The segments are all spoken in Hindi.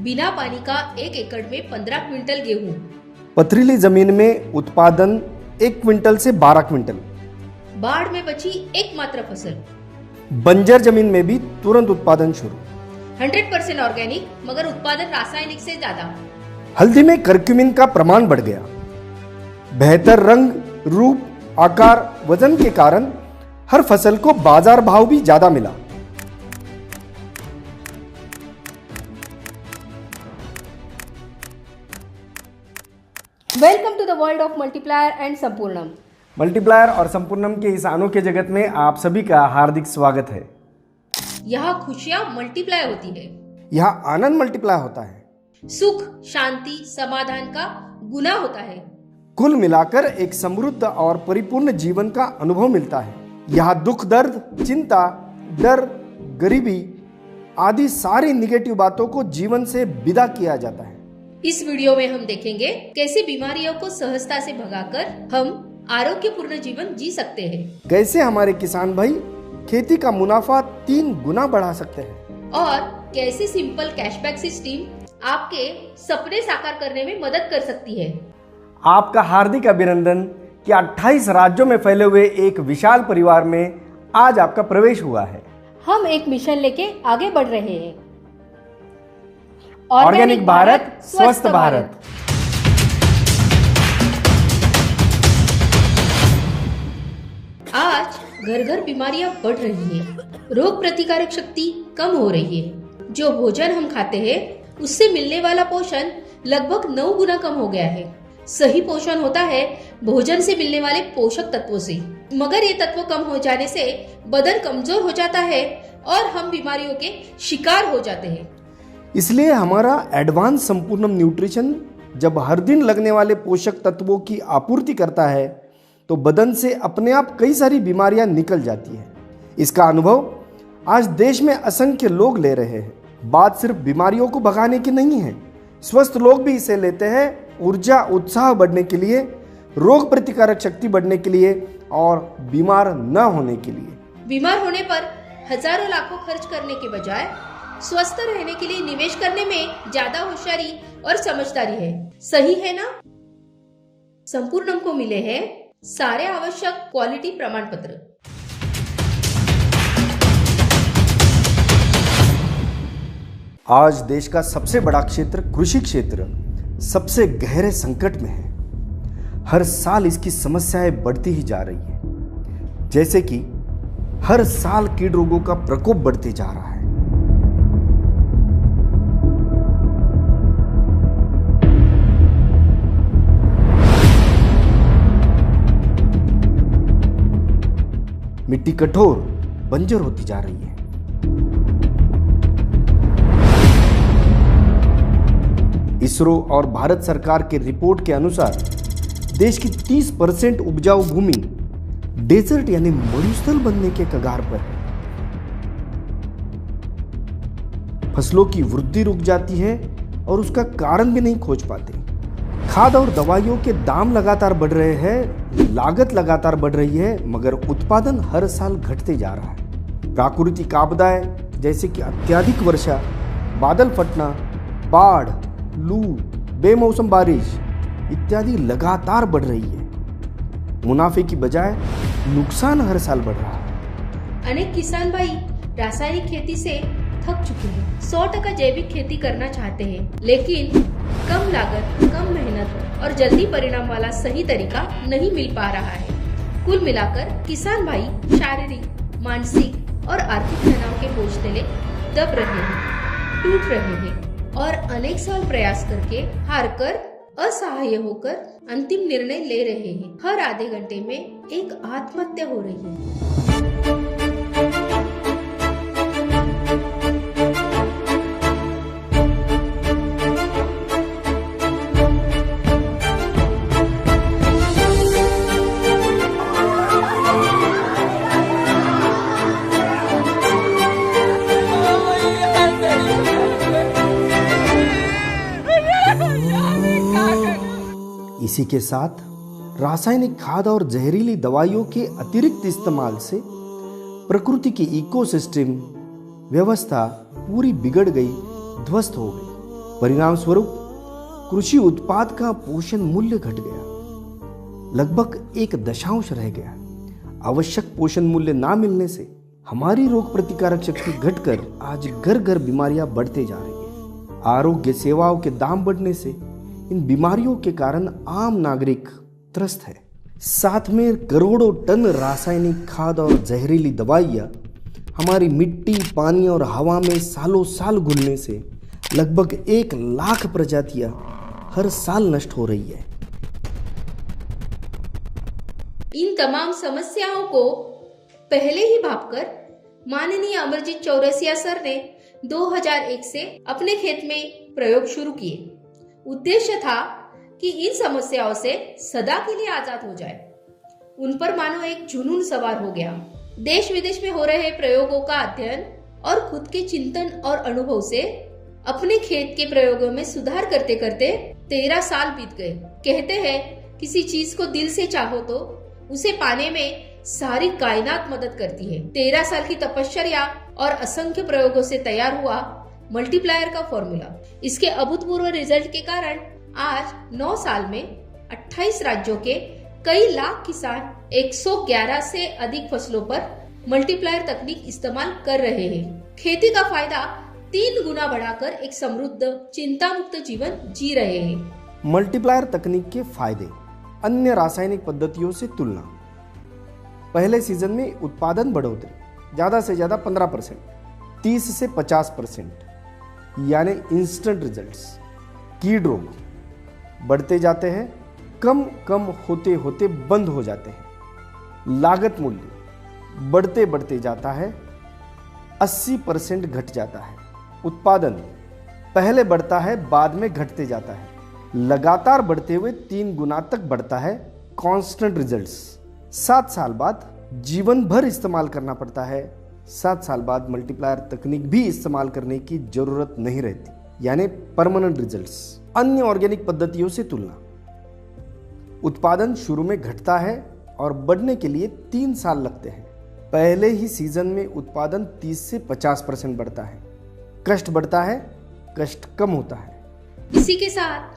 बिना पानी का 1 एकड़ में 15 क्विंटल गेहूं। पथरीली जमीन में उत्पादन 1 क्विंटल से 12 क्विंटल। बाढ़ में बची एकमात्र फसल। बंजर जमीन में भी तुरंत उत्पादन शुरू। 100% ऑर्गेनिक मगर उत्पादन रासायनिक से ज्यादा। हल्दी में करक्यूमिन का प्रमाण बढ़ गया। बेहतर रंग, रूप, आकार, वजन के कारण हर फसल को बाजार भाव भी ज्यादा मिला। Welcome to the world of multiplier and Sampoornam. Multiplier और संपूर्णम के इस अनोखे जगत में आप सभी का हार्दिक स्वागत है। यहाँ खुशियाँ मल्टीप्लाई होती है। यहाँ आनंद मल्टीप्लाई होता है। सुख, शांति, समाधान का गुना होता है। कुल मिलाकर एक समृद्ध और परिपूर्ण जीवन का अनुभव मिलता है। यहाँ दुख, दर्द, चिंता, डर, गरीबी आदि सारी निगेटिव बातों को जीवन से विदा किया जाता है। इस वीडियो में हम देखेंगे कैसे बीमारियों को सहजता से भगाकर हम आरोग्यपूर्ण जीवन जी सकते हैं। कैसे हमारे किसान भाई खेती का मुनाफा 3 गुना बढ़ा सकते हैं। और कैसे सिंपल कैशबैक सिस्टम आपके सपने साकार करने में मदद कर सकती है। आपका हार्दिक अभिनंदन कि 28 राज्यों में फैले हुए एक विशाल परिवार में आज आपका प्रवेश हुआ है। हम एक मिशन लेके आगे बढ़ रहे हैं। ऑर्गेनिक भारत, स्वस्थ भारत। आज घर घर बीमारियां बढ़ रही है। रोग प्रतिकारक शक्ति कम हो रही है। जो भोजन हम खाते हैं उससे मिलने वाला पोषण लगभग 9 गुना कम हो गया है। सही पोषण होता है भोजन से मिलने वाले पोषक तत्वों से, मगर ये तत्व कम हो जाने से बदन कमजोर हो जाता है और हम बीमारियों के शिकार हो जाते हैं। इसलिए हमारा एडवांस संपूर्णम न्यूट्रिशन जब हर दिन लगने वाले पोषक तत्वों की आपूर्ति करता है तो बदन से अपने आप कई सारी बीमारियां निकल जाती हैं। इसका अनुभव आज देश में असंख्य लोग ले रहे हैं। बात सिर्फ बीमारियों को भगाने की नहीं है, स्वस्थ लोग भी इसे लेते हैं ऊर्जा, उत्साह बढ़ने के लिए, रोग प्रतिकारक शक्ति बढ़ने के लिए और बीमार न होने के लिए। बीमार होने पर हजारों लाखों खर्च करने के बजाय स्वस्थ रहने के लिए निवेश करने में ज्यादा होशियारी और समझदारी है। सही है ना? संपूर्णम को मिले हैं सारे आवश्यक क्वालिटी प्रमाण पत्र। आज देश का सबसे बड़ा क्षेत्र कृषि क्षेत्र सबसे गहरे संकट में है। हर साल इसकी समस्याएं बढ़ती ही जा रही है। जैसे कि हर साल कीट रोगों का प्रकोप बढ़ते जा रहा है। मिट्टी कठोर, बंजर होती जा रही है। इसरो और भारत सरकार के रिपोर्ट के अनुसार देश की 30% उपजाऊ भूमि डेजर्ट यानी मरुस्थल बनने के कगार पर है। फसलों की वृद्धि रुक जाती है और उसका कारण भी नहीं खोज पाते। खाद और दवाइयों के दाम लगातार बढ़ रहे हैं, लागत लगातार बढ़ रही है, मगर उत्पादन हर साल घटते जा रहा है। प्राकृतिक आपदाएं जैसे कि अत्यधिक वर्षा, बादल फटना, बाढ़, लू, बेमौसम बारिश इत्यादि लगातार बढ़ रही है। मुनाफे की बजाय नुकसान हर साल बढ़ रहा है। अनेक किसान भाई रासायनिक खेती से थक चुके हैं। 100% जैविक खेती करना चाहते हैं, लेकिन कम लागत, कम मेहनत और जल्दी परिणाम वाला सही तरीका नहीं मिल पा रहा है। कुल मिलाकर किसान भाई शारीरिक, मानसिक और आर्थिक तनाव के बोझ तले दब रहे हैं, टूट रहे हैं और अनेक साल प्रयास करके हारकर, असहाय होकर अंतिम निर्णय ले रहे हैं। हर आधे घंटे में एक आत्महत्या हो रही है। इसी के साथ रासायनिक खाद और जहरीली दवाइयों के अतिरिक्त इस्तेमाल से प्रकृति की इकोसिस्टम व्यवस्था पूरी बिगड़ गई, ध्वस्त हो गई। परिणाम स्वरूप कृषि उत्पाद का पोषण मूल्य घट गया, लगभग 1 रह गया। आवश्यक पोषण मूल्य ना मिलने से हमारी रोग प्रतिकारक शक्ति घटकर आज घर घर बीमारियां बढ़ते जा रही है। आरोग्य सेवाओं के दाम बढ़ने से इन बीमारियों के कारण आम नागरिक त्रस्त है। साथ में करोड़ों टन रासायनिक खाद और जहरीली दवाइयां हमारी मिट्टी, पानी और हवा में सालों साल घुलने से लगभग 1 लाख प्रजातियां हर साल नष्ट हो रही है। इन तमाम समस्याओं को पहले ही भांपकर माननीय अमरजीत चौरसिया सर ने 2001 से अपने खेत में प्रयोग शुरू किए। उद्देश्य था कि इन समस्याओं से सदा के लिए आजाद हो जाए। उन पर मानो एक जुनून सवार हो गया। देश विदेश में हो रहे प्रयोगों का अध्ययन और खुद के चिंतन और अनुभव से अपने खेत के प्रयोगों में सुधार करते करते 13 साल बीत गए। कहते हैं किसी चीज को दिल से चाहो तो उसे पाने में सारी कायनात मदद करती है। 13 साल की तपश्चर्या और असंख्य प्रयोगों से तैयार हुआ मल्टीप्लायर का फॉर्मूला। इसके अभूतपूर्व रिजल्ट के कारण आज 9 साल में 28 राज्यों के कई लाख किसान 111 से अधिक फसलों पर मल्टीप्लायर तकनीक इस्तेमाल कर रहे हैं। खेती का फायदा 3 गुना बढ़ाकर एक समृद्ध, चिंता मुक्त जीवन जी रहे हैं। मल्टीप्लायर तकनीक के फायदे अन्य रासायनिक पद्धतियों से तुलना। पहले सीजन में उत्पादन बढ़ोतरी ज्यादा से ज्यादा 15%, 30 से 50%, यानी इंस्टेंट रिजल्ट्स। कीड रोग बढ़ते जाते हैं, कम कम होते होते बंद हो जाते हैं। लागत मूल्य बढ़ते बढ़ते जाता है, 80% घट जाता है। उत्पादन पहले बढ़ता है, बाद में घटते जाता है, लगातार बढ़ते हुए 3 गुना तक बढ़ता है। कांस्टेंट रिजल्ट्स 7 साल बाद जीवन भर इस्तेमाल करना पड़ता है। 7 साल बाद मल्टीप्लायर तकनीक भी इस्तेमाल करने की जरूरत नहीं रहती, यानी परमानेंट रिजल्ट्स। अन्य ऑर्गेनिक पद्धतियों से तुलना। उत्पादन शुरू में घटता है और बढ़ने के लिए 3 साल लगते हैं। पहले ही सीजन में उत्पादन 30 से 50% बढ़ता है। कष्ट बढ़ता है, कष्ट कम होता है। इसी के साथ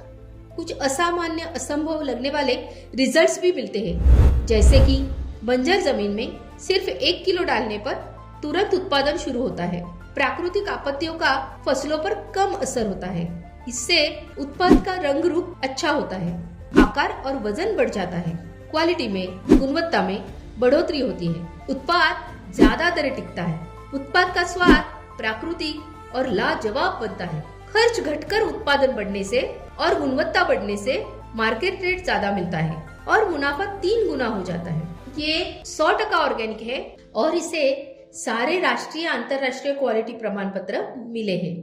कुछ असामान्य, असंभव लगने वाले रिजल्ट्स भी मिलते हैं, जैसे कि बंजर जमीन में सिर्फ 1 किलो डालने पर तुरंत उत्पादन शुरू होता है। प्राकृतिक आपत्तियों का फसलों पर कम असर होता है। इससे उत्पाद का रंग रूप अच्छा होता है, आकार और वजन बढ़ जाता है। क्वालिटी में, गुणवत्ता में बढ़ोतरी होती है। उत्पाद ज्यादा देर टिकता है। उत्पाद का स्वाद प्राकृतिक और लाजवाब बनता है। खर्च घटकर उत्पादन बढ़ने से और गुणवत्ता बढ़ने से मार्केट रेट ज्यादा मिलता है और मुनाफा 3 गुना हो जाता है। ये 100% ऑर्गेनिक है और इसे सारे राष्ट्रीय अंतरराष्ट्रीय क्वालिटी प्रमाण पत्र मिले हैं।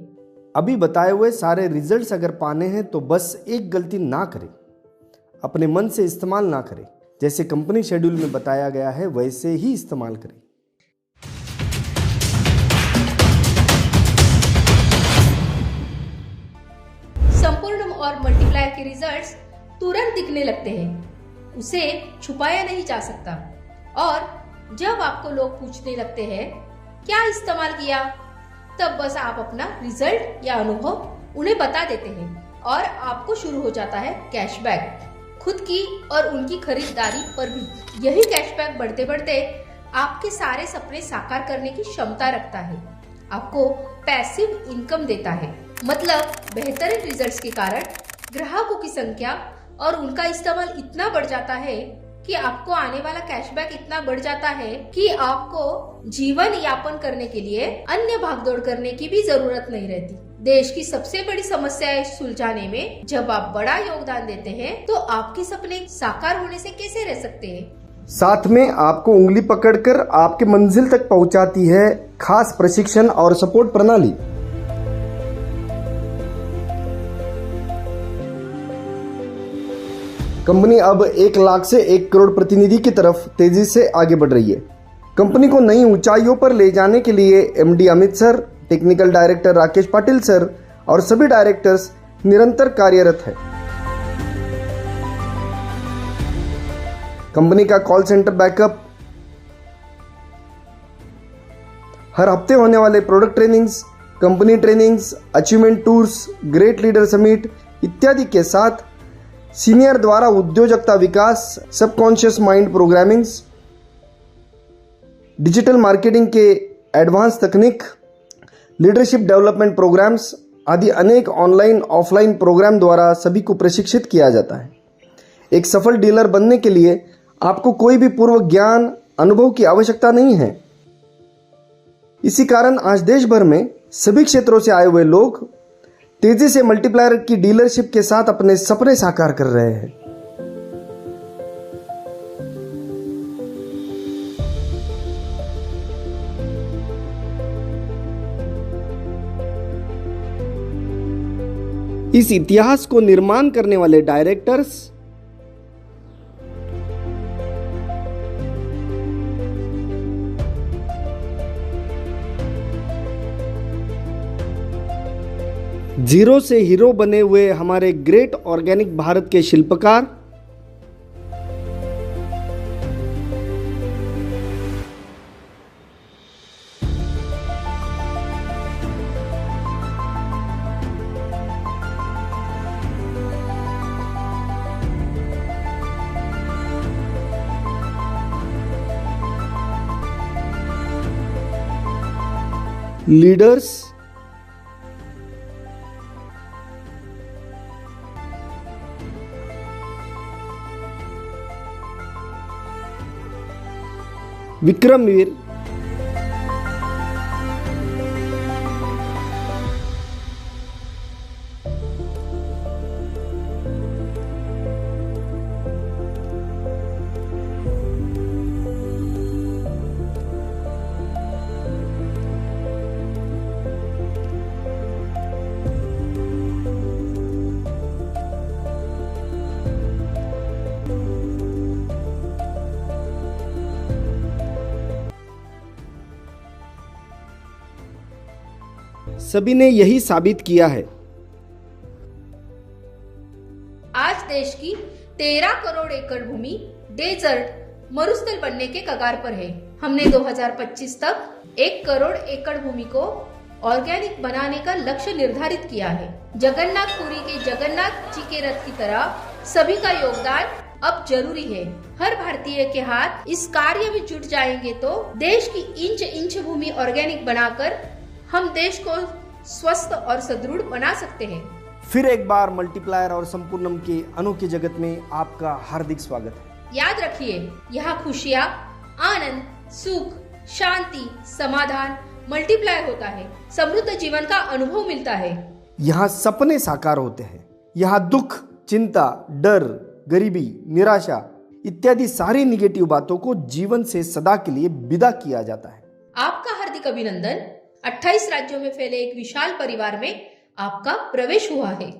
अभी बताए हुए सारे रिजल्ट्स अगर पाने हैं तो बस एक गलती ना करें, अपने मन से इस्तेमाल ना करें। जैसे कंपनी शेड्यूल में बताया गया है वैसे ही इस्तेमाल करें। संपूर्ण और मल्टीप्लायर के रिजल्ट्स तुरंत दिखने लगते हैं, उसे छुपाया नहीं जा सकता। और जब आपको लोग पूछने लगते हैं क्या इस्तेमाल किया, तब बस आप अपना रिजल्ट या अनुभव उन्हें बता देते हैं और आपको शुरू हो जाता है कैशबैक। खुद की और उनकी खरीदारी पर भी यही कैशबैक बढ़ते बढ़ते आपके सारे सपने साकार करने की क्षमता रखता है। आपको पैसिव इनकम देता है। मतलब बेहतर रिजल्ट्स के कारण ग्राहकों की संख्या और उनका इस्तेमाल इतना बढ़ जाता है कि आपको आने वाला कैशबैक इतना बढ़ जाता है कि आपको जीवन यापन करने के लिए अन्य भागदौड़ करने की भी जरूरत नहीं रहती। देश की सबसे बड़ी समस्याएं सुलझाने में जब आप बड़ा योगदान देते हैं तो आपके सपने साकार होने से कैसे रह सकते हैं। साथ में आपको उंगली पकड़कर आपके मंजिल तक पहुंचाती है खास प्रशिक्षण और सपोर्ट प्रणाली। कंपनी अब 1 लाख से 1 करोड़ प्रतिनिधि की तरफ तेजी से आगे बढ़ रही है। कंपनी को नई ऊंचाइयों पर ले जाने के लिए MD Amit sir, technical director Rakesh Patil sir और सभी डायरेक्टर्स निरंतर कार्यरत है। कंपनी का कॉल सेंटर बैकअप, हर हफ्ते होने वाले product trainings, company trainings, achievement tours, great leader summit इत्यादि के साथ सीनियर द्वारा उद्योजकता विकास, subconscious mind programmings, digital marketing के एडवांस तकनीक, लीडरशिप डेवलपमेंट प्रोग्राम्स आदि अनेक ऑनलाइन ऑफलाइन प्रोग्राम द्वारा सभी को प्रशिक्षित किया जाता है। एक सफल डीलर बनने के लिए आपको कोई भी पूर्व ज्ञान, अनुभव की आवश्यकता नहीं है। इसी कारण आज देश भर में सभी क्षेत्रों से आए हुए लोग तेजी से मल्टीप्लायर की डीलरशिप के साथ अपने सपने साकार कर रहे हैं। इस इतिहास को निर्माण करने वाले डायरेक्टर्स जीरो से हीरो बने हुए हमारे ग्रेट ऑर्गेनिक भारत के शिल्पकार, लीडर्स, विक्रमवीर, सभी ने यही साबित किया है। आज देश की 13 करोड़ एकड़ भूमि डेजर्ट मरुस्थल बनने के कगार पर है। हमने 2025 तक 1 करोड़ एकड़ भूमि को ऑर्गेनिक बनाने का लक्ष्य निर्धारित किया है। जगन्नाथपुरी के जगन्नाथ जी के रथ की तरह सभी का योगदान अब जरूरी है। हर भारतीय के हाथ इस कार्य में जुट जाएंगे तो देश की इंच इंच भूमि ऑर्गेनिक बनाकर हम देश को स्वस्थ और सुदृढ़ बना सकते हैं। फिर एक बार मल्टीप्लायर और संपूर्णम के अनोखे जगत में आपका हार्दिक स्वागत है। याद रखिए, यहाँ खुशियाँ, आनंद, सुख, शांति, समाधान मल्टीप्लायर होता है। समृद्ध जीवन का अनुभव मिलता है। यहाँ सपने साकार होते हैं। यहाँ दुख, चिंता, डर, गरीबी, निराशा इत्यादि सारी निगेटिव बातों को जीवन से सदा के लिए विदा किया जाता है। आपका हार्दिक अभिनंदन। 28 राज्यों में फैले एक विशाल परिवार में आपका प्रवेश हुआ है।